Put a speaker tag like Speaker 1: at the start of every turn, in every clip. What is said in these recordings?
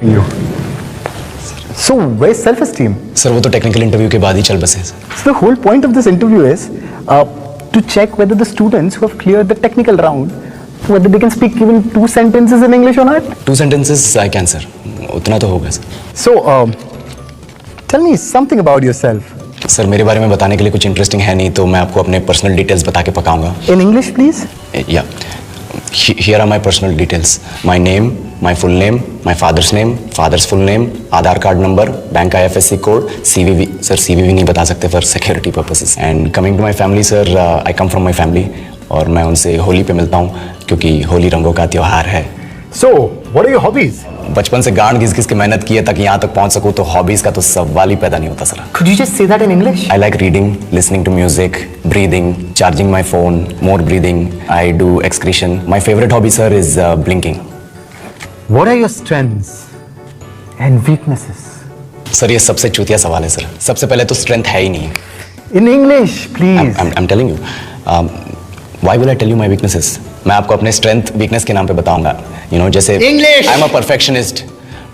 Speaker 1: You. So, where's self-esteem?
Speaker 2: Sir वो तो technical interview के बाद ही चल बसे sir.
Speaker 1: So the whole point of this interview is to check whether the students who have cleared the technical round, whether they can speak even 2 sentences in English or not.
Speaker 2: 2 sentences I can sir. उतना तो होगा sir.
Speaker 1: So, tell me something about yourself.
Speaker 2: Sir मेरे बारे में बताने के लिए कुछ इंटरेस्टिंग है नहीं, तो मैं आपको अपने पर्सनल डिटेल्स बता के पकाऊंगा.
Speaker 1: In English, please.
Speaker 2: या here are my personal details. My name, my full name, my father's name, father's full name, Aadhaar card number, bank का IFSC code, CVV. Sir CVV नहीं बता सकते for security purposes. And coming to my family sir, I come from my family और मैं उनसे होली पे मिलता हूँ क्योंकि होली रंगों का त्योहार है.
Speaker 1: So, what are your hobbies?
Speaker 2: बचपन से गांड घिस घिस के मेहनत की है ताकि यहाँ तक पहुँच सकूँ, तो हॉबीज का तो सवाल ही पैदा नहीं होता sir.
Speaker 1: Could you just say that in English?
Speaker 2: I like reading, listening to music, breathing, charging my phone, more breathing. I do excretion. My favorite hobby, sir, is blinking.
Speaker 1: What are your strengths and weaknesses?
Speaker 2: Sir ये सबसे चूतिया सवाल है sir. सबसे पहले तो strength है ही नहीं.
Speaker 1: In English, please.
Speaker 2: I'm telling you. Why will I tell you my weaknesses? मैं आपको अपने स्ट्रेंथ वीकनेस के नाम पे बताऊंगा. You know, जैसे
Speaker 1: English.
Speaker 2: I'm a perfectionist.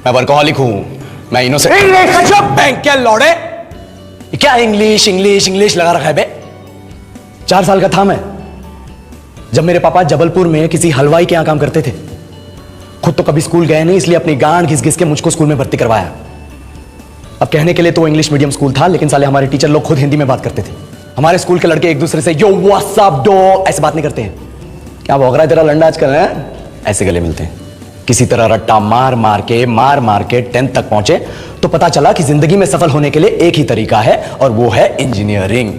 Speaker 2: मैं वर्कोहॉलिक हूँ. मैं इनोसेंट.
Speaker 1: English.
Speaker 2: बैंक क्या लौड़े? ये क्या इंग्लिश इंग्लिश इंग्लिश लगा रखा है बे? 4 साल का था मैं जब मेरे पापा जबलपुर में किसी हलवाई के यहाँ काम करते थे. खुद तो कभी स्कूल गए नहीं, इसलिए अपनी गांड घिस घिस के मुझको स्कूल में भर्ती करवाया. अब कहने के लिए तो इंग्लिश मीडियम स्कूल था, लेकिन साले हमारे टीचर लोग खुद हिंदी में बात करते थे. हमारे स्कूल के लड़के एक दूसरे से यो व्हाट्स अप डॉग ऐसे बात नहीं करते हैं. क्या भौंक रहा है तेरा लंडा आजकल है? ऐसे गले मिलते हैं. किसी तरह रट्टा मार मार के 10th तक पहुंचे तो पता चला कि जिंदगी में सफल होने के लिए एक ही तरीका है और वो है इंजीनियरिंग.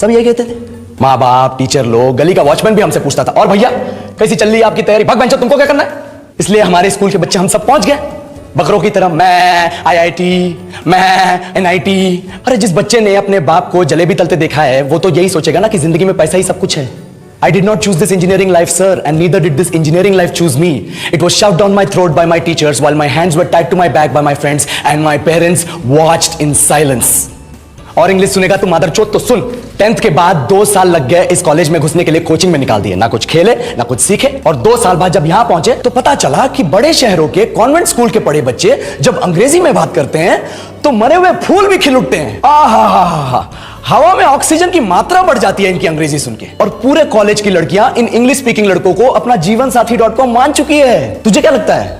Speaker 2: सब यही कहते थे. माँ बाप, टीचर लोग, गली का वॉचमैन भी हमसे पूछता था, और भैया कैसी चल रही है आपकी तैयारी? भाग बेंचो, तुमको क्या करना है? इसलिए हमारे स्कूल के बच्चे हम सब पहुंच गए बकरों की तरह. मैं IIT, मैं NIT. अरे जिस बच्चे ने अपने बाप को जलेबी तलते देखा है वो तो यही सोचेगा ना कि जिंदगी में पैसा ही सब कुछ है. I did not choose this engineering life, sir, and neither did this engineering life choose me. It was shoved down my throat by my teachers while my hands were tied to my back by my friends and my parents watched in silence. और English सुनेगा तू मादरचोद तो सुन. 10th के बाद 2 साल लग गए इस कॉलेज में घुसने के लिए. कोचिंग में निकाल दिए, ना कुछ खेले ना कुछ सीखे. और 2 साल बाद जब यहां पहुंचे तो पता चला कि बड़े शहरों के कॉन्वेंट स्कूल के पढ़े बच्चे जब अंग्रेजी में बात करते हैं तो मरे हुए फूल भी खिल उठते हैं. हवा में ऑक्सीजन की मात्रा बढ़ जाती है इनकी अंग्रेजी सुन के. और पूरे कॉलेज की लड़कियां इन इंग्लिश स्पीकिंग लड़कों को अपना जीवन साथी.com मान चुकी है. तुझे क्या लगता है?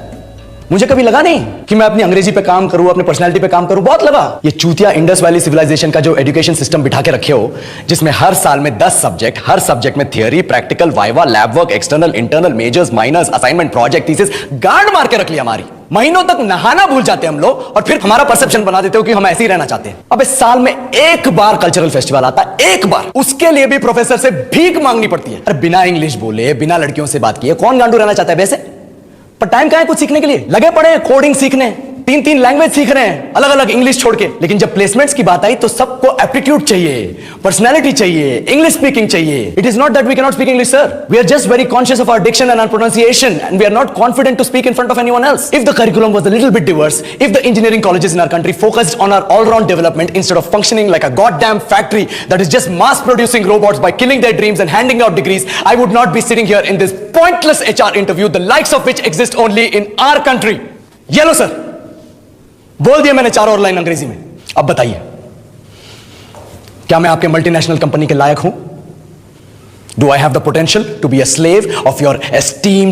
Speaker 2: मुझे कभी लगा नहीं कि मैं अपनी अंग्रेजी पे काम करूं, अपने पर्सनालिटी पे काम करूं. बहुत लगा. ये चूतिया इंडस वैली सिविलाइजेशन का जो एजुकेशन सिस्टम बिठा के रखे हो, जिसमें हर साल में 10 सब्जेक्ट, हर सब्जेक्ट में theory, practical, viva, lab work, external, internal, majors, minors, assignment, project, thesis, गांड मार के रख लिया हमारी. महीनों तक नहाना भूल जाते हैं हम लोग और फिर हमारा परसेप्शन बना देते हो कि हम ऐसे ही रहना चाहते हैं. अब इस साल में एक बार कल्चरल फेस्टिवल आता है, एक बार. उसके लिए भी प्रोफेसर से भीख मांगनी पड़ती है. अरे बिना इंग्लिश बोले, बिना लड़कियों से बात किए कौन गांडू रहना चाहता है वैसे? पर टाइम कहां है कुछ सीखने के लिए? लगे पड़े हैं कोडिंग सीखने, 3 लैंग्वेज सीख रहे हैं अलग अलग इंग्लिश छोड़ के. लेकिन जब प्लेसमेंट्स की बात आई तो सबको एप्टीट्यूड चाहिए, पर्सनालिटी चाहिए, इंग्लिश स्पीकिंग चाहिए. It is not that we can not speak English sir. We are just very conscious of our diction and our pronunciation and we are not confident to speak in front of anyone else. If the curriculum was a little bit diverse, if the engineering colleges in our country focused on our all round development instead of functioning like a goddamn factory that is just mass producing robots by killing their dreams and handing out degrees, I would not be sitting here in this pointless HR interview, the likes of which exist only in our country. ये लो sir, बोल दिया मैंने 4 और line अंग्रेजी में. अब बताइए, क्या मैं आपके मल्टीनेशनल कंपनी के लायक हूं? Do I have the potential to be a slave of your esteemed